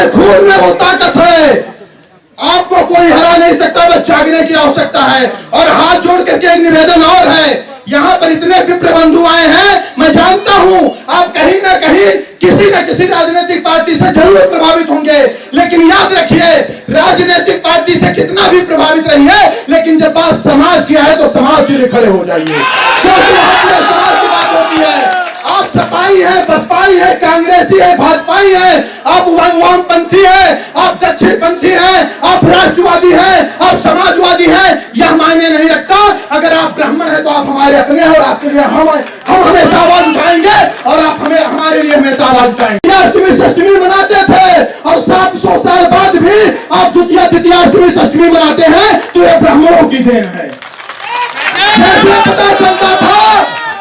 मेरे खून में वो ताकत है, आपको कोई हरा नहीं सकता, बस जागने की आवश्यकता है। और हाथ जोड़ करके एक निवेदन और है, यहाँ पर इतने विप्र बंधु आए हैं, मैं जानता हूं आप कहीं ना कहीं किसी न किसी राजनीतिक पार्टी से जरूर प्रभावित होंगे, लेकिन याद रखिए राजनीतिक पार्टी से कितना भी प्रभावित रहिए, लेकिन जब बात समाज की है तो समाज के लिए खड़े हो जाइए, क्योंकि समाज की बात होती है। आप सपाई है, बसपाई है, कांग्रेसी है, भाजपाई है, आप वामपंथी है, आप दक्षिणपंथी है, आप राष्ट्रवादी है, आप समाजवादी है, यह मायने नहीं रखता। अगर आप ब्राह्मण है तो आप हमारे अपने और आपके लिए हम हमेशा आवाज उठाएंगे और आप हमारे लिए हमेशा आवाज उठाएंगे। अष्टमी षष्टमी मनाते थे और 700 साल बाद भी आप द्वितीया तृतीया अष्टमी षष्टमी मनाते हैं, तो यह ब्राह्मणों की देन है।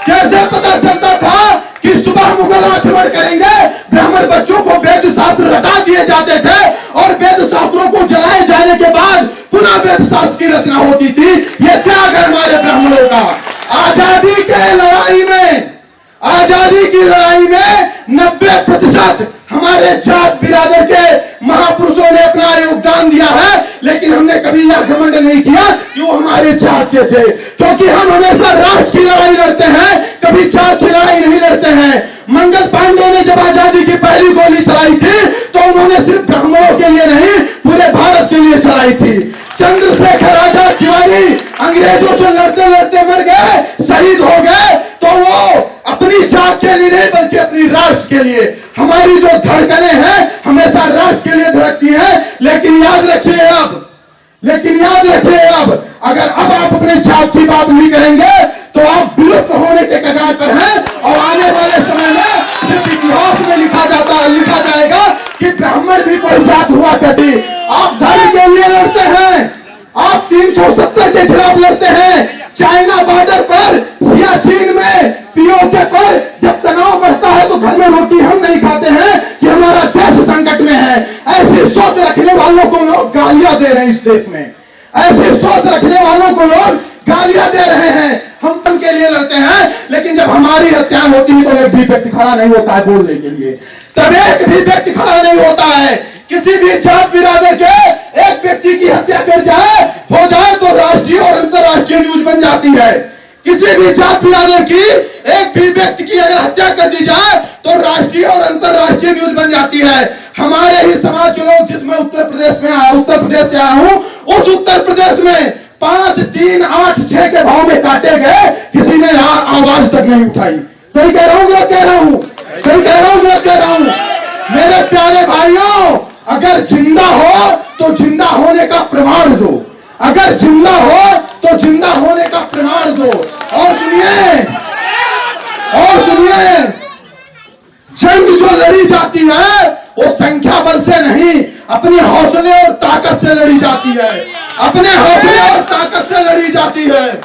जैसे पता चलता था कि सुबह मुगल आक्रमण करेंगे, ब्राह्मण बच्चों को वेद शास्त्र रटा दिए जाते थे और वेद शास्त्रों को जलाए जाने के बाद पुनः वेद शास्त्र की रचना होती थी। ये त्याग है हमारे ब्राह्मणों का। आजादी की लड़ाई में 90% हमारे जात बिरादर के महापुरुषों ने अपना योगदान दिया है, लेकिन हमने कभी यह घमंड नहीं किया कि वो हमारे जात के थे, क्योंकि हम हमेशा राष्ट्र की लड़ाई लड़ते हैं, कभी जात की लड़ाई नहीं लड़ते हैं। मंगल पांडे ने जब आजादी की पहली गोली चलाई थी तो उन्होंने सिर्फ ब्राह्मणों के लिए नहीं, पूरे भारत के लिए चलाई थी। चंद्रशेखर आजाद तिवारी अंग्रेजों से लड़ते लड़ते मर गए, शहीद हो गए, तो वो अपनी जात के लिए नहीं बल्कि अपनी राष्ट्र के लिए। हमारी जो धड़कनें हैं हमेशा राष्ट्र के लिए धड़कती हैं, लेकिन याद रखिए अब अगर अब आप अपने जात की बात नहीं करेंगे तो आप विलुप्त होने के कगार पर हैं। और आने वाले समय में सिर्फ इतिहास में लिखा जाएगा कि ब्राह्मण भी कोई जात हुआ करती। आप धर्म के लिए लड़ते हैं, आप 370 के खिलाफ लड़ते हैं। चाइना बॉर्डर पर, सियाचिन में, पीओके पर जब तनाव बढ़ता है तो घर में रोटी हम नहीं खाते हैं कि हमारा देश संकट में है। ऐसी सोच रखने वालों को लोग गालियां दे रहे हैं इस देश में, ऐसी सोच रखने वालों को लोग गालियां दे रहे हैं। हम उनके लिए लड़ते हैं, लेकिन जब हमारी हत्या होती है तो एक भी व्यक्ति खड़ा नहीं होता है बोलने के लिए, तब एक भी व्यक्ति खड़ा नहीं होता है। किसी भी जात बिरादर के एक व्यक्ति की हत्या हो जाए तो राष्ट्रीय और अंतर्राष्ट्रीय न्यूज बन जाती है। किसी भी जात बिरादर की एक भी व्यक्ति की अगर हत्या कर दी जाए तो राष्ट्रीय और अंतर्राष्ट्रीय न्यूज बन जाती है। हमारे ही समाज के लोग, जिसमें उत्तर प्रदेश से आया हूं, उस उत्तर प्रदेश में 5, 3, 8, 6 के भाव में काटे गए, किसी ने आवाज तक नहीं उठाई। सही कह रहा हूं, गलत कह रहा हूं? मेरे प्यारे भाइयों, अगर जिंदा हो तो जिंदा होने का प्रमाण दो, अगर जिंदा हो तो जिंदा होने का प्रमाण दो। और सुनिए, जंग जो लड़ी जाती है वो संख्या बल से नहीं, अपने हौसले और ताकत से लड़ी जाती है, अपने हौसले और ताकत से लड़ी जाती है।